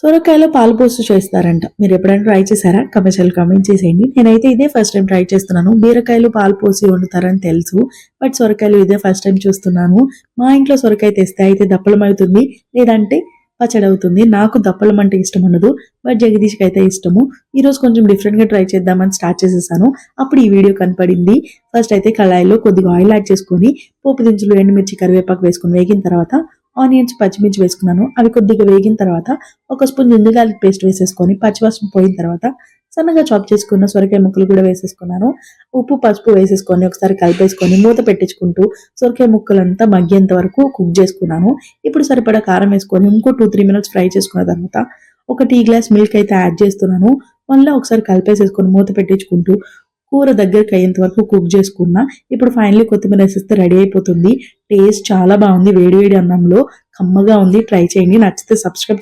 సొరకాయలో పాలు పోసి చేస్తారంట. మీరు ఎప్పుడైనా ట్రై చేశారా? కామెంట్ చేసేయండి. నేనైతే ఇదే ఫస్ట్ టైం ట్రై చేస్తున్నాను. బీరకాయలు పాలు పోసి వండుతారని తెలుసు. బట్ సొరకాయలు ఇదే ఫస్ట్ టైం చూస్తున్నాను. మా ఇంట్లో సొరకాయ తెస్తే అయితే దప్పలం అవుతుంది, లేదంటే పచ్చడి అవుతుంది. నాకు దప్పలం అంటే ఇష్టం ఉండదు, బట్ జగదీష్కి అయితే ఇష్టము. ఈరోజు కొంచెం డిఫరెంట్గా ట్రై చేద్దామని స్టార్ట్ చేసేసాను. అప్పుడు ఈ వీడియో కనపడింది. ఫస్ట్ అయితే కళాయిలో కొద్దిగా ఆయిల్ యాడ్ చేసుకొని పోపు దినుసులు, ఎండుమిర్చి, కరివేపాకు వేసుకొని వేగిన తర్వాత ఆనియన్స్, పచ్చిమిర్చి వేసుకున్నాను. అవి కొద్దిగా వేగిన తర్వాత ఒక స్పూన్ జింజర్ గార్లిక్ పేస్ట్ వేసేసుకొని పచ్చివాసన పోయిన తర్వాత సన్నగా చాప్ చేసుకున్న సొరకాయ ముక్కలు కూడా వేసేసుకున్నాను. ఉప్పు, పసుపు వేసేసుకొని ఒకసారి కలిపేసుకొని మూత పెట్టించుకుంటూ సొరకాయ ముక్కలంతా మగ్గేంత వరకు కుక్ చేసుకున్నాను. ఇప్పుడు సరిపడా కారం వేసుకొని ఇంకో 2-3 మినిట్స్ ఫ్రై చేసుకున్న తర్వాత ఒక టీ గ్లాస్ మిల్క్ అయితే యాడ్ చేస్తున్నాను. మళ్ళీ ఒకసారి కలిపేసేసుకొని మూత పెట్టించుకుంటూ కూర దగ్గరికి అయ్యేంత వరకు కుక్ చేసుకున్నా. ఇప్పుడు ఫైనల్లీ కొత్తిమీర వేసేస్తే రెడీ అయిపోతుంది. టేస్ట్ చాలా బాగుంది. వేడి వేడి అన్నంలో కమ్మగా ఉంది. ట్రై చేయండి. నచ్చితే సబ్స్క్రైబ్